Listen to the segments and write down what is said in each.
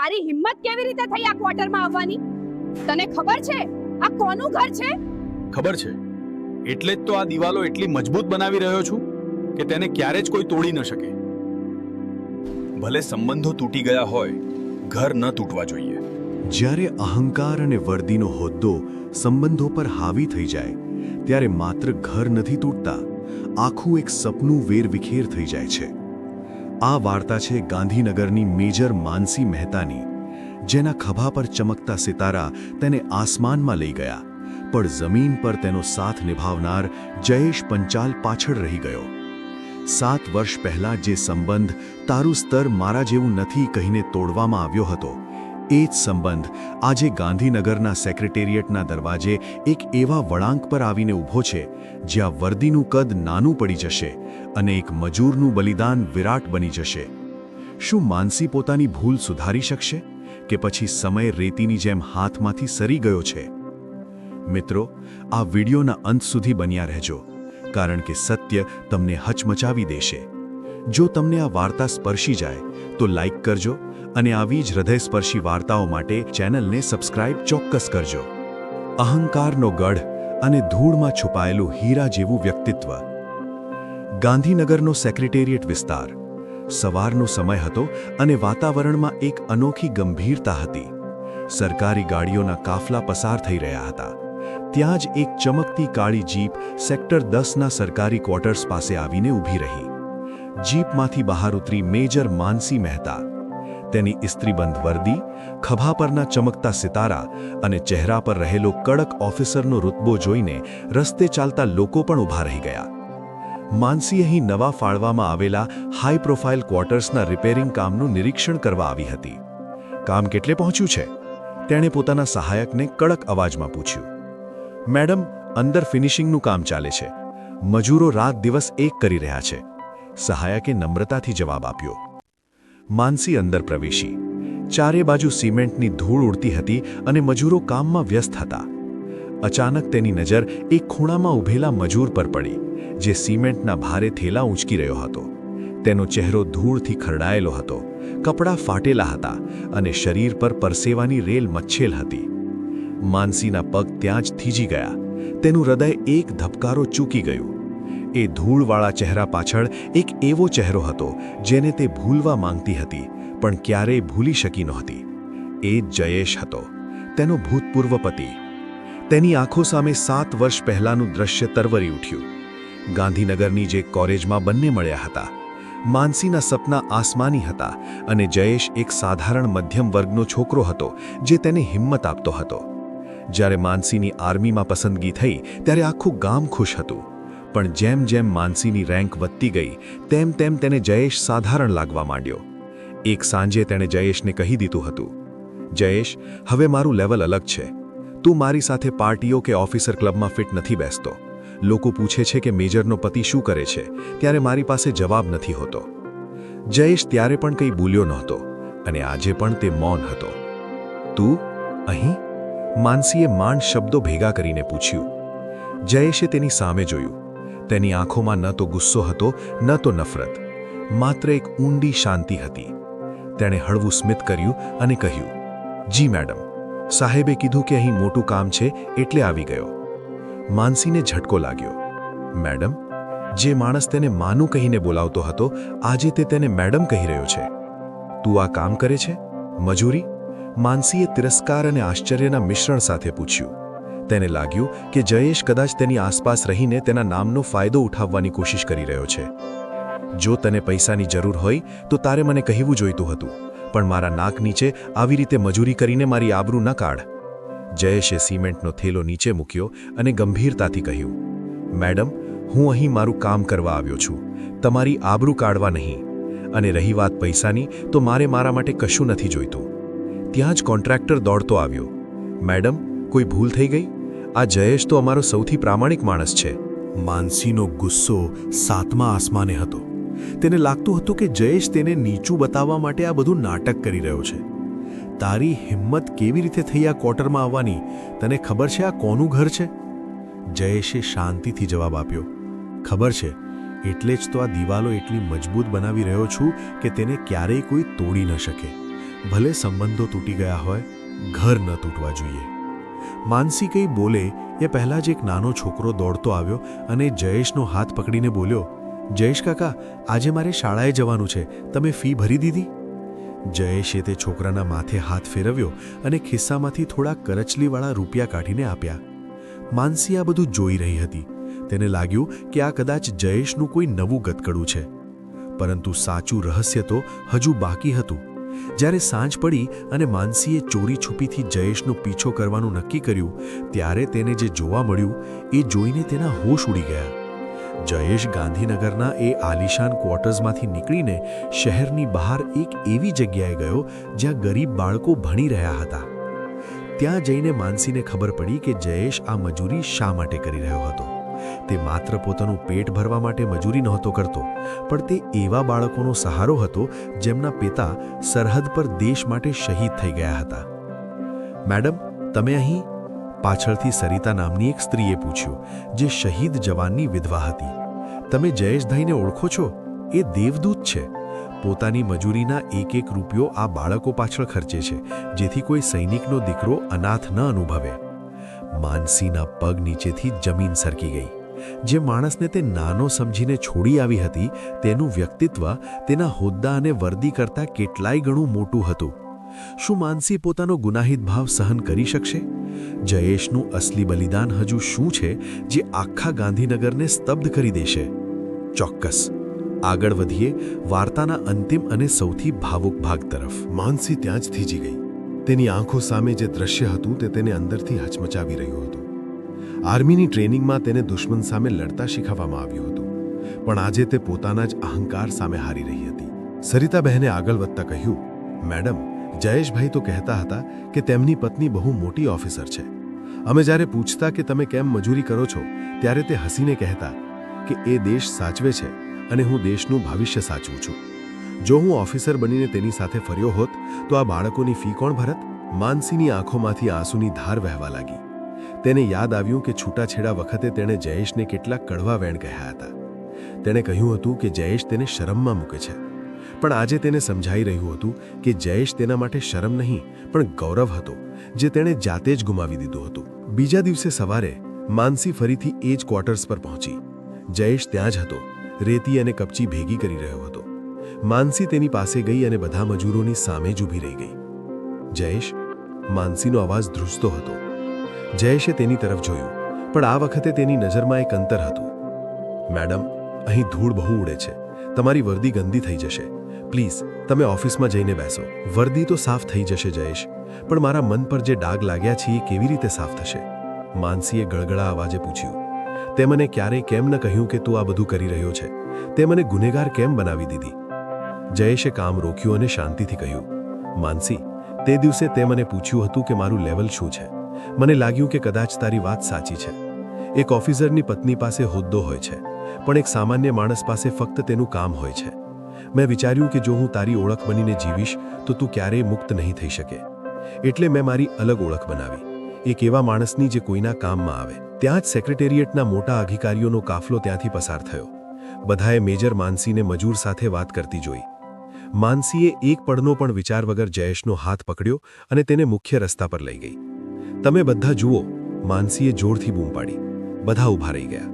તારી હિંમત કેવી રીતે થઈ આ ક્વાર્ટરમાં આવવાની? તને ખબર છે આ કોનું ઘર છે? ખબર છે, એટલે જ તો આ દિવાલો એટલી મજબૂત બનાવી રહ્યો છું કે તેને ક્યારે જ કોઈ તોડી ન શકે. ભલે સંબંધો તૂટી ગયા હોય, ઘર ન તૂટવા જોઈએ. જ્યારે અહંકાર અને વર્દીનો હોદ્દો સંબંધો પર હાવી થઈ જાય ત્યારે માત્ર ઘર નથી તૂટતા, આખું એક સપનું વેરવિખેર થઈ જાય છે. આ વાર્તા છે ગાંધીનગરની મેજર માનસી મહેતાની, જેના ખભા પર ચમકતા સિતારા તેને આસમાનમાં લઈ ગયા, પણ જમીન પર તેનો સાથ નિભાવનાર જયેશ પંચાલ પાછળ રહી ગયો. 7 વર્ષ પહેલા જે સંબંધ તારું સ્તર મારા જેવું નથી કહીને તોડવામાં આવ્યો હતો, એ જ સંબંધ આજે ગાંધીનગરના સેક્રેટેરિયેટના દરવાજે એક એવા વળાંક પર આવીને ઊભો છે જ્યાં વર્દીનું કદ નાનું પડી જશે અને એક મજૂરનું બલિદાન વિરાટ બની જશે. શું માનસી પોતાની ભૂલ સુધારી શકશે કે પછી સમય રેતીની જેમ હાથમાંથી સરી ગયો છે? મિત્રો, આ વિડીયોના અંત સુધી બન્યા રહેજો, કારણ કે સત્ય તમને હચમચાવી દેશે. જો તમને આ વાર્તા સ્પર્શી જાય તો લાઈક કરજો અને આવી જ હૃદયસ્પર્શી વાર્તાઓ માટે ચેનલને સબસ્ક્રાઇબ ચોક્કસ કરજો. અહંકારનો ગઢ અને ધૂળમાં છુપાયેલું હીરા જેવું વ્યક્તિત્વ. ગાંધીનગરનો સેક્રેટેરિયેટ વિસ્તાર. સવારનો સમય હતો અને વાતાવરણમાં એક અનોખી ગંભીરતા હતી. સરકારી ગાડીઓના કાફલા પસાર થઈ રહ્યા હતા. ત્યાં જ એક ચમકતી કાળી જીપ સેક્ટર 10ના સરકારી ક્વાર્ટર્સ પાસે આવીને ઊભી રહી. જીપમાંથી બહાર ઉતરી મેજર માનસી મહેતા. તેની ઇસ્ત્રીબંધ વર્દી, ખભા પરના ચમકતા સિતારા અને ચહેરા પર રહેલો કડક ઓફિસરનો રુતબો જોઈને રસ્તે ચાલતા લોકો પણ ઊભા રહી ગયા. માનસી અહીં નવા ફાળવામાં આવેલા હાઈ પ્રોફાઇલ ક્વાર્ટર્સના રિપેરિંગ કામનું નિરીક્ષણ કરવા આવી હતી. કામ કેટલે પહોંચ્યું છે? તેણે પોતાના સહાયકને કડક અવાજમાં પૂછ્યું. મેડમ, અંદર ફિનિશિંગનું કામ ચાલે છે. મજૂરો રાત દિવસ એક કરી રહ્યા છે, સહાયકે નમ્રતાથી જવાબ આપ્યો. માનસી અંદર પ્રવેશી. ચારે બાજુ સિમેન્ટની ધૂળ ઉડતી હતી અને મજૂરો કામમાં વ્યસ્ત હતા. અચાનક તેની નજર એક ખૂણામાં ઊભેલા મજૂર પર પડી, જે સિમેન્ટના ભારે થેલા ઊંચકી રહ્યો હતો. તેનો ચહેરો ધૂળથી ખરડાયેલો હતો, કપડાં ફાટેલા હતા અને શરીર પર પરસેવાની રેલ મચ્છેલ હતી. માનસીના પગ ત્યાં જ થીજી ગયા. તેનું હૃદય એક ધબકારો ચૂકી ગયું. એ ધૂળવાળા ચહેરા પાછળ એક એવો ચહેરો હતો જેને તે ભૂલવા માંગતી હતી, પણ ક્યારેય ભૂલી શકી નહોતી. એ જયેશ હતો, તેનો ભૂતપૂર્વ પતિ. તેની આંખો સામે 7 વર્ષ પહેલાનું દ્રશ્ય તરવરી ઉઠ્યું. ગાંધીનગરની જે કોલેજમાં બંને મળ્યા હતા. માનસીના સપના આસમાની હતા અને જયેશ એક સાધારણ મધ્યમ વર્ગનો છોકરો હતો જે તેને હિંમત આપતો હતો. જ્યારે માનસીની આર્મીમાં પસંદગી થઈ ત્યારે આખું ગામ ખુશ હતું, પણ જેમ જેમ માનસીની રેન્ક વધતી ગઈ તેમ તેમ તેને જયેશ સાધારણ લાગવા માંડ્યો. એક સાંજે તેણે જયેશને કહી દીધું હતું, જયેશ, હવે મારું લેવલ અલગ છે. તું મારી સાથે પાર્ટીઓ કે ઓફિસર ક્લબમાં ફિટ નથી બેસતો. લોકો પૂછે છે કે મેજરનો પતિ શું કરે છે, ત્યારે મારી પાસે જવાબ નથી હોતો. જયેશ ત્યારે પણ કંઈ બોલ્યો નહોતો અને આજે પણ તે મૌન હતો. તું અહીં? માનસીએ માંડ શબ્દો ભેગા કરીને પૂછ્યું. જયેશે તેની સામે જોયું. તેની આંખોમાં ન તો ગુસ્સો હતો ન તો નફરત, માત્ર એક ઊંડી શાંતિ હતી. તેણે હળવું સ્મિત કર્યું અને કહ્યું, જી મેડમ, સાહેબે કીધું કે અહીં મોટું કામ છે એટલે આવી ગયો. માનસીને ઝટકો લાગ્યો. મેડમ? જે માણસ તેને માનું કહીને બોલાવતો હતો, આજે તે તેને મેડમ કહી રહ્યો છે. તું આ કામ કરે છે? મજૂરી? માનસીએ તિરસ્કાર અને આશ્ચર્યના મિશ્રણ સાથે પૂછ્યું. તેને લાગ્યું કે જયેશ કદાચ તેની આસપાસ રહીને તેના નામનો ફાયદો ઉઠાવવાની કોશિશ કરી રહ્યો છે. જો તને પૈસાની જરૂર હોય તો તારે મને કહેવું જોઈતું હતું, પણ મારા નાક નીચે આવી રીતે મજૂરી કરીને મારી આબરૂ ન કાઢ. જયેશે સિમેન્ટનો થેલો નીચે મૂક્યો અને ગંભીરતાથી કહ્યું, મેડમ, હું અહીં મારું કામ કરવા આવ્યો છું, તમારી આબરૂ કાઢવા નહીં. અને રહી વાત પૈસાની, તો મારે મારા માટે કશું નથી જોઈતું. ત્યાં જ કોન્ટ્રાક્ટર દોડતો આવ્યો. મેડમ, કોઈ ભૂલ થઈ ગઈ? આ જયેશ તો અમારો સૌથી પ્રામાણિક માણસ છે. માનસીનો ગુસ્સો 7મા આસમાને હતો. તેને લાગતું હતું કે જયેશ તેને નીચું બતાવવા માટે આ બધું નાટક કરી રહ્યો છે. તારી હિંમત કેવી રીતે થઈ આ ક્વાર્ટરમાં આવવાની? તને ખબર છે આ કોનું ઘર છે? જયેશે શાંતિથી જવાબ આપ્યો, ખબર છે, એટલે જ તો આ દિવાલો એટલી મજબૂત બનાવી રહ્યો છું કે તેને ક્યારેય કોઈ તોડી ન શકે. ભલે સંબંધો તૂટી ગયા હોય, ઘર ન તૂટવા જોઈએ. માનસી કંઈ બોલે એ પહેલાં જ એક નાનો છોકરો દોડતો આવ્યો અને જયેશનો હાથ પકડીને બોલ્યો, જયેશ કાકા, આજે મારે શાળાએ જવાનું છે, તમે ફી ભરી દીધી? જયેશે તે છોકરાના માથે હાથ ફેરવ્યો અને ખિસ્સામાંથી થોડા કરચલીવાળા રૂપિયા કાઢીને આપ્યા. માનસી આ બધું જોઈ રહી હતી. તેને લાગ્યું કે આ કદાચ જયેશનું કોઈ નવું ગતકડું છે, પરંતુ સાચું રહસ્ય તો હજુ બાકી હતું. જ્યારે સાંજ પડી અને માનસીએ ચોરી છુપીથી જયેશનો પીછો કરવાનું નક્કી કર્યું, ત્યારે તેને જે જોવા મળ્યું એ જોઈને તેના હોશ ઉડી ગયા. જયેશ ગાંધીનગરના એ આલિશાન ક્વાર્ટર્સમાંથી નીકળીને શહેરની બહાર એક એવી જગ્યાએ ગયો જ્યાં ગરીબ બાળકો ભણી રહ્યા હતા. ત્યાં જઈને માનસીને ખબર પડી કે જયેશ આ મજૂરી શા માટે કરી રહ્યો હતો. તે માત્ર પોતાનું પેટ ભરવા માટે મજૂરી નહોતો કરતો, પણ તે એવા બાળકોનો સહારો હતો જેમના પિતા સરહદ પર દેશ માટે શહીદ થઈ ગયા હતા. મેડમ, તમે અહીં? પાછળથી સરિતા નામની એક સ્ત્રીએ પૂછ્યું, જે શહીદ જવાનની વિધવા હતી. તમે જયેશભાઈને ઓળખો છો? એ દેવદૂત છે. પોતાની મજૂરીના એક એક રૂપિયો આ બાળકો પાછળ ખર્ચે છે, જેથી કોઈ સૈનિકનો દીકરો અનાથ ન અનુભવે. માનસીના પગ નીચેથી જમીન સરકી ગઈ. જે માણસને તે નાનો સમજીને છોડી આવી હતી, તેનું વ્યક્તિત્વ તેના હોદ્દા અને વર્દી કરતાં કેટલાય ગણું મોટું હતું. શું માનસી પોતાનો ગુનાહિત ભાવ સહન કરી શકશે? જયેશનું અસલી બલિદાન હજુ શું છે જે આખા ગાંધીનગરને સ્તબ્ધ કરી દેશે? ચોક્કસ. આગળ વધીએ વાર્તાના અંતિમ અને સૌથી ભાવુક ભાગ તરફ. માનસી ત્યાં જ થીજી ગઈ. તેની આંખો સામે જે દ્રશ્ય હતું તે તેને અંદરથી હચમચાવી રહ્યું હતું. આર્મીની ટ્રેનિંગમાં તેને દુશ્મન સામે લડતા શીખવવામાં આવ્યું હતું, પણ આજે તે પોતાના જ અહંકાર સામે હારી રહી હતી. સરિતાબહેને આગળ વધતા કહ્યું, મેડમ, જયેશભાઈ તો કહેતા હતા કે તેમની પત્ની બહુ મોટી ઓફિસર છે. અમે જ્યારે પૂછતા કે તમે કેમ મજૂરી કરો છો, ત્યારે તે હસીને કહેતા કે એ દેશ સાચવે છે અને હું દેશનું ભવિષ્ય સાચવું છું. જો હું ઓફિસર બનીને તેની સાથે ફર્યો હોત તો આ બાળકોની ફી કોણ ભરત? માનસીની આંખોમાંથી આંસુની ધાર વહેવા લાગી. તેને યાદ આવ્યું કે છૂટાછેડા વખતે તેણે જયેશને કેટલાક કડવા વેણ કહ્યા હતા. તેણે કહ્યું હતું કે જયેશ તેને શરમમાં મૂકે છે, પણ આજે તેને સમજાઈ રહ્યું હતું કે જયેશ તેના માટે શરમ નહીં પણ ગૌરવ હતો, જે તેણે જાતે જ ગુમાવી દીધું હતું. બીજા દિવસે સવારે માનસી ફરીથી એ જ ક્વાર્ટર્સ પર પહોંચી. જયેશ ત્યાં જ હતો, રેતી અને કપચી ભેગી કરી રહ્યો હતો. માનસી તેની પાસે ગઈ અને બધા મજૂરોની સામે જ ઊભી રહી ગઈ. જયેશ, માનસીનો અવાજ ધ્રુજતો હતો. જયેશે તેની તરફ જોયું, પણ આ વખતે તેની નજરમાં એક અંતર હતું. મેડમ, અહીં ધૂળ બહુ ઉડે છે, તમારી વર્દી ગંદી થઈ જશે. પ્લીઝ તમે ઓફિસમાં જઈને બેસો. વર્દી તો સાફ થઈ જશે જયેશ, પણ મારા મન પર જે ડાઘ લાગ્યા છે એ કેવી રીતે સાફ થશે? માનસીએ ગળગળા અવાજે પૂછ્યું. તે મને ક્યારેય કેમ ન કહ્યું કે તું આ બધું કરી રહ્યો છે? તે મને ગુનેગાર કેમ બનાવી દીધી? જયેશે કામ રોક્યું અને શાંતિથી કહ્યું, માનસી, તે દિવસે તે મને પૂછ્યું હતું કે મારું લેવલ શું છે. મને લાગ્યું કે કદાચ તારી વાત સાચી છે. એક ઓફિસરની પત્ની પાસે હોદ્દો હોય છે, પણ એક સામાન્ય માણસ પાસે ફક્ત તેનું કામ હોય છે. મેં વિચાર્યું કે જો હું તારી ઓળખ બનીને જીવીશ તો તું ક્યારેય મુક્ત નહીં થઈ શકે. એટલે મેં મારી અલગ ઓળખ બનાવી, એક એવા માણસની જે કોઈના કામમાં આવે. ત્યાં જ સેક્રેટેરિયેટના મોટા અધિકારીઓનો કાફલો ત્યાંથી પસાર થયો. બધાએ મેજર માનસીને મજૂર સાથે વાત કરતી જોઈ. માનસીએ એક પળનો પણ વિચાર વગર જયેશનો હાથ પકડ્યો અને તેને મુખ્ય રસ્તા પર લઈ ગઈ. તમે બધા જુઓ, માનસીએ જોરથી બૂમ પાડી. બધા ઊભા રહી ગયા.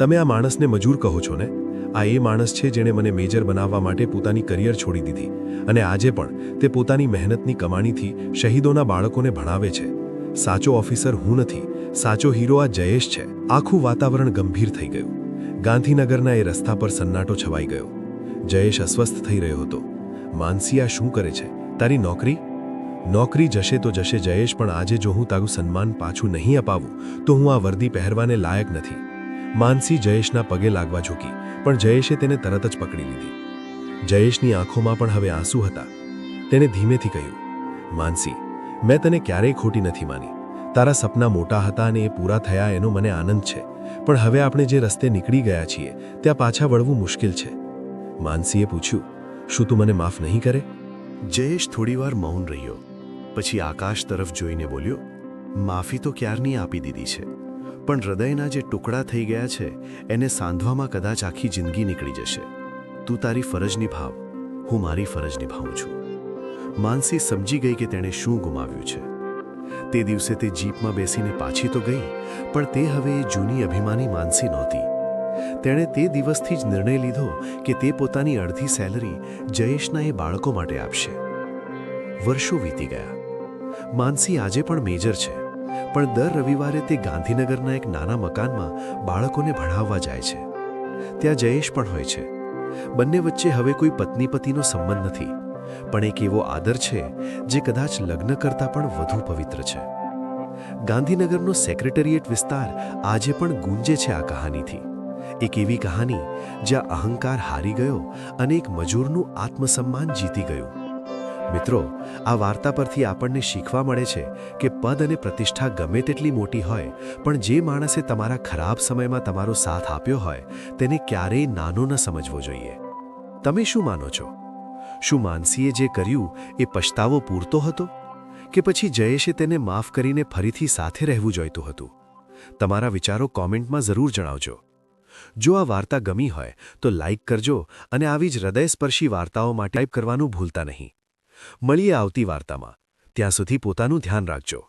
તમે આ માણસને મજૂર કહો છો ને? આ એ માણસ છે જેણે મને મેજર બનાવવા માટે પોતાની કરિયર છોડી દીધી, અને આજે પણ તે પોતાની મહેનતની કમાણીથી શહીદોના બાળકોને ભણાવે છે. સાચો ઓફિસર હું નથી, સાચો હીરો આ જયેશ છે. આખું વાતાવરણ ગંભીર થઈ ગયું. ગાંધીનગરના એ રસ્તા પર સન્નાટો છવાઈ ગયો. જયેશ અસ્વસ્થ થઈ રહ્યો હતો. માનસી, આ શું કરે છે? તારી નોકરી? નોકરી જશે તો જશે જયેશ, પણ આજે જો હું તારું સન્માન પાછું નહીં અપાવું તો હું આ વર્દી પહેરવાને લાયક નથી. માનસી જયેશના પગે લાગવા ઝૂકી, પણ જયેશે તેને તરત જ પકડી લીધી. જયેશની આંખોમાં પણ હવે આંસુ હતા. તેણે ધીમેથી કહ્યું, માનસી, મેં તને ક્યારેય ખોટી નથી માની. તારા સપના મોટા હતા અને એ પૂરા થયા એનો મને આનંદ છે, પણ હવે આપણે જે રસ્તે નીકળી ગયા છીએ ત્યાં પાછા વળવું મુશ્કેલ છે. માનસીએ પૂછ્યું, શું તું મને માફ નહીં કરે? જયેશ થોડીવાર મૌન રહ્યો, પછી આકાશ તરફ જોઈને બોલ્યો, માફી તો ક્યારની આપી દીધી છે, પણ હૃદયના જે ટુકડા થઈ ગયા છે એને સાંધવામાં કદાચ આખી જિંદગી નીકળી જશે. તું તારી ફરજ નિભાવ, હું મારી ફરજ નિભાવું છું. માનસી સમજી ગઈ કે તેણે શું ગુમાવ્યું છે. તે દિવસે તે જીપમાં બેસીને પાછી તો ગઈ, પણ તે હવે એ જૂની અભિમાની માનસી નહોતી. તેણે તે દિવસથી જ નિર્ણય લીધો કે તે પોતાની અડધી સેલરી જયેશના એ બાળકો માટે આપશે. વર્ષો વીતી ગયા. માનસી આજે પણ મેજર છે, પણ દર રવિવારે તે ગાંધીનગરના એક નાના મકાનમાં બાળકોને ભણાવવા જાય છે. ત્યાં જયેશ પણ હોય છે. બંને વચ્ચે હવે કોઈ પત્ની પતિનો સંબંધ નથી, પણ એક એવો આદર છે જે કદાચ લગ્ન કરતાં પણ વધુ પવિત્ર છે. ગાંધીનગરનો સેક્રેટરીએટ વિસ્તાર આજે પણ ગુંજે છે આ કહાનીથી. એક એવી કહાની જ્યાં અહંકાર હારી ગયો અને એક મજૂરનું આત્મસન્માન જીતી ગયું. મિત્રો, આ વાર્તા પરથી આપણને શીખવા મળે છે કે પદ અને પ્રતિષ્ઠા ગમે તેટલી મોટી હોય, પણ જે માણસે તમારા ખરાબ સમયમાં તમારો સાથ આપ્યો હોય તેને ક્યારેય નાનો ન સમજવો જોઈએ. તમે શું માનો છો? શું માનસીએ જે કર્યું એ પછતાવો પૂરતો હતો, કે પછી જયેશે તેને માફ કરીને ફરીથી સાથે રહેવું જોઈતું હતું? તમારા વિચારો કોમેન્ટમાં જરૂર જણાવજો. જો આ વાર્તા ગમી હોય તો લાઇક કરજો અને આવી જ હૃદયસ્પર્શી વાર્તાઓ માટે ટાઈપ કરવાનું ભૂલતા નહીં. મળીએ આવતી વાર્તામાં. ત્યાં સુધી પોતાનું ધ્યાન રાખજો.